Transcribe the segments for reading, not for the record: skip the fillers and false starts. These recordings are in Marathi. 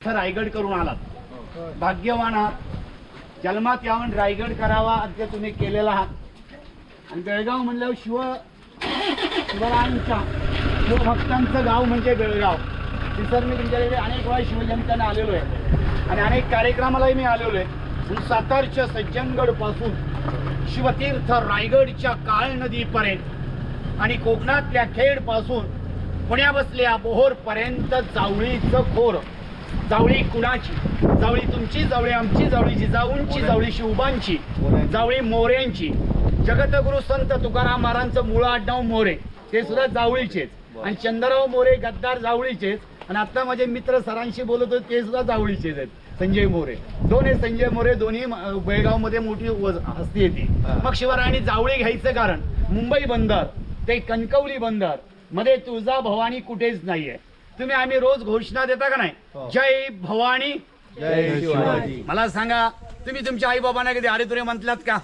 रायगड करून आलात, भाग्यवान आहात. जन्मात यावं रायगड करावा ते तुम्ही केलेला आहात. आणि बेळगाव म्हणल्यावर शिवरायांच्या शिवभक्तांचं गाव म्हणजे बेळगाव. तिसर मी तुमच्याकडे अनेक वेळा शिवजयंत्यांना आलेलो आहे आणि अनेक कार्यक्रमालाही मी आलेलो आहे. म्हणून सातारच्या सज्जनगड पासून शिवतीर्थ रायगडच्या काळ नदीपर्यंत आणि कोकणातल्या खेड पासून पुण्या बसल्या बोहोर पर्यंत जावळीचं खोर. जावळी कुणाची? जावळी तुमची, जावळी आमची, जावळी जिजाऊंची, जावळी शिवबांची, जावळी मोऱ्यांची. जगतगुरु संत तुकाराम महाराजांचं मूळ आडनाव मोरे, ते सुद्धा जावळीचेच. आणि चंद्रराव मोरे गद्दार जावळीचेच. आणि आता माझे मित्र सरांशी बोलत होते ते सुद्धा जावळीचेच आहेत, संजय मोरे. दोन्ही संजय मोरे दोन्ही बेळगावमध्ये मोठी हस्ती येते. मग शिवरायांनी जावळी घ्यायचं कारण मुंबई बंदर ते कणकवली बंदर मध्ये तुळजा भवानी कुठेच नाहीये. तुम्ही आम्ही रोज घोषणा देता का नाही, जय भवानी जय शिवाजी. मला सांगा, तुम्ही तुमच्या आई बाबांना कधी आरेतुरे म्हणलात का?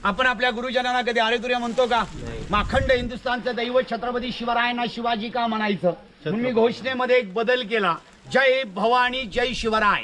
आपण आपल्या गुरुजनांना कधी आरेतुरे म्हणतो का? माखंड हिंदुस्थानचं दैवत छत्रपती शिवरायांना शिवाजी का म्हणायचं? म्हणून मी घोषणेमध्ये एक बदल केला, जय भवानी जय शिवराय.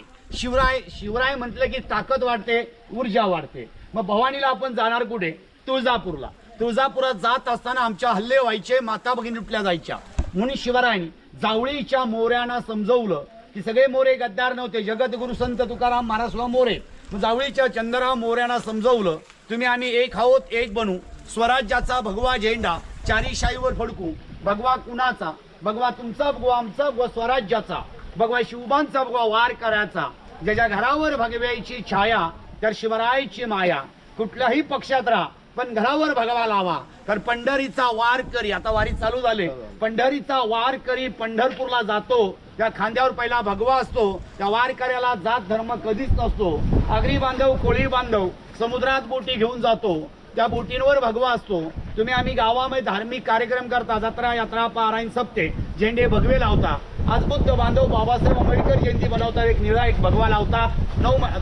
शिवराय म्हटलं की ताकद वाढते, ऊर्जा वाढते. मग भवानीला आपण जाणार कुठे? तुळजापूरला. तुळजापुरात जात असताना आमच्या हल्ले व्हायचे, माता भगिनी लुटल्या जायच्या. म्हणून शिवरायांनी जावळीच्या मोऱ्यांना समजवलं की सगळे मोरे गद्दार नव्हते, जगतगुरु संत तुकाराम महाराज सुद्धा मोरे. जावळीच्या चंद्रराव मोऱ्यांना समजवलं, तुम्ही आम्ही एक आहोत, एक बनू. स्वराज्याचा भगवा झेंडा चारीशाहीवर फडकू. भगवा कुणाचा? भगवा तुमचा, भगवा आमचा, भगवा स्वराज्याचा, भगवा शिवबांचा, भगवा वार करायचा. ज्याच्या घरावर भगव्याची छाया तर शिवरायाची माया. कुठल्याही पक्षात राहा पण घरावर भगवा लावा. कारण पंढरीचा वार करी, आता वारी चालू झाले, पंढरीचा वार करी पंढरपूरला जातो. त्या खांद्यावर पहिला भगवा असतो. त्या वारकऱ्याला जात धर्म कधीच नसतो. आगरी बांधव, कोळी बांधव समुद्रात बोटी घेऊन जातो, त्या बोटींवर भगवा असतो. तुम्ही आम्ही गावामध्ये धार्मिक कार्यक्रम करता, जत्रा यात्रा पारायण सप्ते, झेंडे भगवे लावता. आज बुद्ध बांधव बाबासाहेब आंबेडकर जयंती बनवतात, एक निळा एक भगवा लावतात.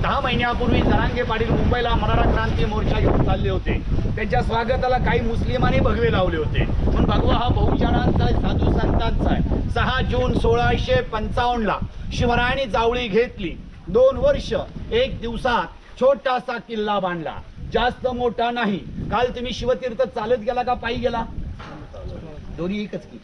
10 महिन्यापूर्वी जरांगे पाटील मुंबईला मराठा क्रांती मोर्चा घेऊन चालले होते. त्यांच्या स्वागताला काही मुस्लिमांनी भगवे लावले होते. म्हणून भगवा हा बहुजनांचा आहे, साधू संतांचा आहे. 6 जून 1655 ला शिवरायांनी जावळी घेतली. 2 वर्ष 1 दिवसात छोटासा किल्ला बांधला, जास्त मोठा नाही. काल तुम्ही शिवतीर्थ चालत गेला का पायी गेला? दोन्ही एकच की.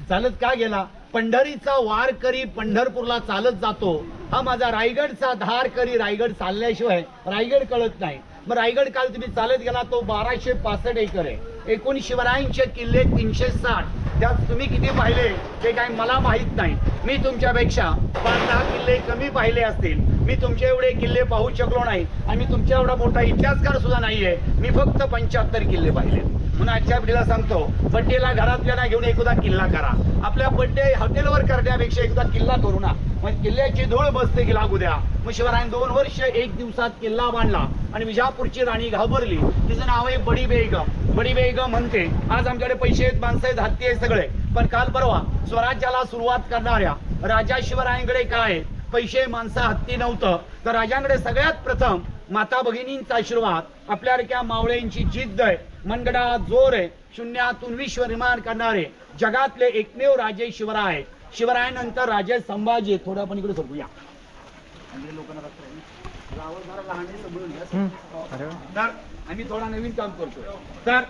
चालत का गेला? पंढरीचा वार करी पंढरपूरला चालत जातो. हा माझा रायगडचा धार करी रायगड चालल्याशिवाय रायगड कळत नाही. मग रायगड काल तुम्ही चालत गेला तो 1265 एकर आहे. एकूण शिवरायांचे किल्ले 360. त्यात तुम्ही किती पाहिले ते काय मला माहित नाही. मी तुमच्यापेक्षा 5-10 किल्ले कमी पाहिले असतील. मी तुमचे एवढे किल्ले पाहू शकलो नाही आणि मी तुमच्या एवढा मोठा इतिहासकार सुद्धा नाहीये. मी फक्त 75 किल्ले पाहिले. म्हणून आजच्या पिढीला सांगतो, बड्डेला घरातल्या घेऊन एकदा किल्ला करा. आपल्या बड्डे हॉटेलवर करण्यापेक्षा एकदा किल्ला करू ना, मग किल्ल्याची धूळ बसते की लागू द्या. मग शिवरायांनी 2 वर्ष 1 दिवसात किल्ला बांधला आणि विजापूरची राणी घाबरली. तिचं नाव आहे बडी बेगम. बडी बेगम म्हणते, आज आमच्याकडे पैसे आहेत, माणसं आहेत, हत्ती आहे सगळे, पण काल परवा स्वराज्याला सुरुवात करणाऱ्या राजा शिवरायांकडे काय पैसे, माणसं, हत्ती नव्हतं. तर राजांकडे सगळ्यात प्रथम माता भगिनींचा आशीर्वाद, आपल्यासारख्या मावळ्यांची जिद्द आहे, मनगडा जोर आहे. शून्यातून विश्व निर्माण करणारे जगातले एकमेव राजे शिवराय. शिवरायानंतर राजे संभाजी. थोडं आपण इकडे सरकूया. तर आम्ही थोडा नवीन काम करतो. तर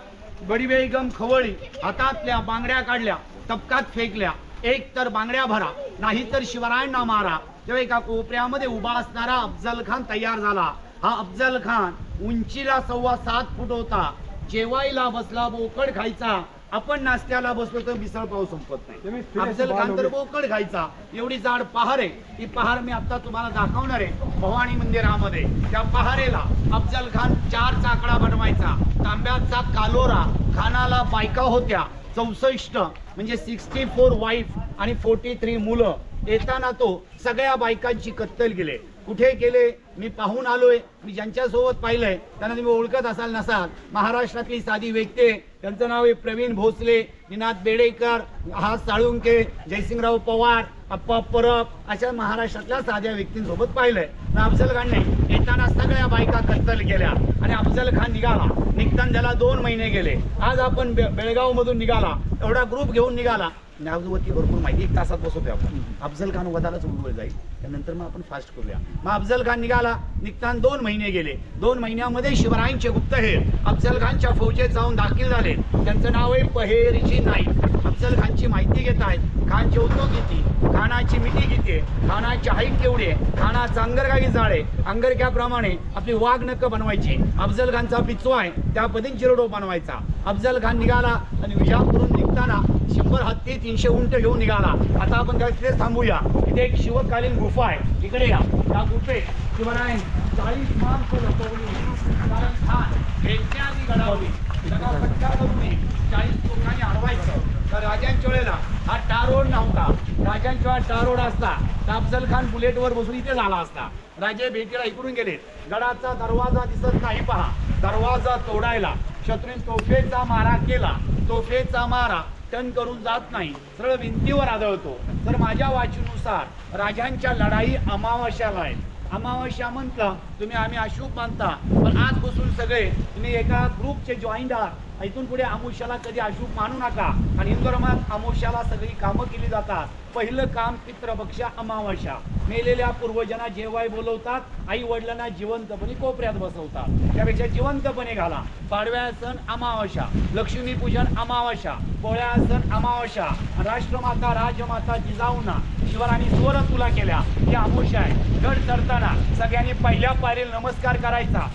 बडी बेगम खवळली, हातातल्या बांगड्या काढल्या, तबकात फेकल्या. एक तर बांगड्या भरा, नाही तर शिवरायांना मारा. तेव्हा एका कोपऱ्यामध्ये उभा असणारा अफजल खान तयार झाला. हा अफजल खान उंचीला 7.25 फूट होता. जेवायला बसला बोकड खायचा. आपण नाश्त्याला बसलो तर मिसळ पाव संपत नाही. अफजल खान तर बोकड खायचा. एवढी जाड पहार आहे. ती पहार मी आता तुम्हाला दाखवणार आहे भवानी मंदिरामध्ये. त्या पहारेला अफजल खान 4 चाकडा बनवायचा. तांब्याचा कालोरा. खानाला बायका होत्या 64, म्हणजे 64 वाईफ आणि 43 मुलं. येताना तो सगळ्या बायकांची कत्तल केले. कुठे केले मी पाहून आलोय. मी ज्यांच्यासोबत पाहिलंय त्यांना तुम्ही ओळखत असाल नसाल. महाराष्ट्रातली साधी व्यक्ती, त्यांचं नाव आहे प्रवीण भोसले, निनाद बेडेकर, हा साळुंके, जयसिंगराव पवार, अप्पा परब, अशा महाराष्ट्रातल्या साध्या व्यक्तींसोबत पाहिलंय. अफजल खानने येताना सगळ्या बायका कत्तल केल्या आणि अफजल खान निघाला. निघताना त्याला 2 महिने गेले. आज आपण बेळगाव मधून निघाला, एवढा ग्रुप घेऊन निघाला. न्यायावरती भरपूर माहिती 1 तासात बसवतोय आपण. अफजल खान वधालाच उडवलं जाईल, त्यानंतर मग आपण फास्ट करूया. मग अफजल खान निघताना 2 महिने गेले. 2 महिन्यामध्ये शिवरायांचे गुप्तहेर अफजल खानच्या फौजेत जाऊन दाखल झाले. त्यांचं नाव आहे पहेरजी नाईक. अफजल खानची माहिती घेत आहेत. खान जेवतो किती, खानाची मिठी किती, खानाची हाईट केवढी आहे, खानाचा अंगरगाई जाळे, अंगरक्याप्रमाणे आपली वाघ नख बनवायची. अफजल खानचा पिचवा आहे त्या पद्धतीने चिरडो बनवायचा. अफजल खान निघाला आणि विजापूरहून निघताना 100 हत्ती 300 उंट घेऊन निघाला. आता आपण काय तिथेच थांबूया. इथे एक शिवकालीन गुफा आहे, इकडे या. त्या गुफेत शिवराय 40 माणसं लपवली. कारण खान भेटण्याआधी घडावली त्यांना पट्टा करू नये, 40 लोकांनी अडवायचं. तर राजांच्या वेळेला हा टारोड नव्हता. राजांच्या वेळा टारोड असता तर अफजल खान बुलेटवर बसून इथे झाला असता. राजे भेटीला इकडून गेले. गडाचा दरवाजा दिसत नाही पहा. दरवाजा तोडायला शत्रूने तोफेचा मारा केला. तोफेचा मारा टन करून जात नाही, सरळ भिंतीवर आदळतो. तर माझ्या वाचीनुसार राजांच्या लढाई अमावास्याला आहे. अमावास्या म्हटलं तुम्ही आम्ही अशुभ मानता, पण आजपासून सगळे तुम्ही एका ग्रुपचे जॉईंट आहात. इथून पुढे अमावस्याला कधी अशुभ मानू नका. आणि हिंदू धर्मात अमावस्याला सगळी कामं केली जातात. पहिलं काम पितृपक्ष अमावस्या. मेलेल्या पूर्वजांना जेवाय बोलवतात. आई वडिलांना जिवंतपणे कोपऱ्यात बसवतात. त्यापेक्षा जिवंतपणे घाला. पाडव्या सण अमावस्या, लक्ष्मीपूजन अमावस्या, पोळ्या सण अमावस्या, राष्ट्रमाता राजमाता जिजाऊंना शिवरायांनी स्वर तुला केल्या ही अमावस्या आहे. गड चढताना सगळ्यांनी पहिल्या पायरीला नमस्कार करायचा.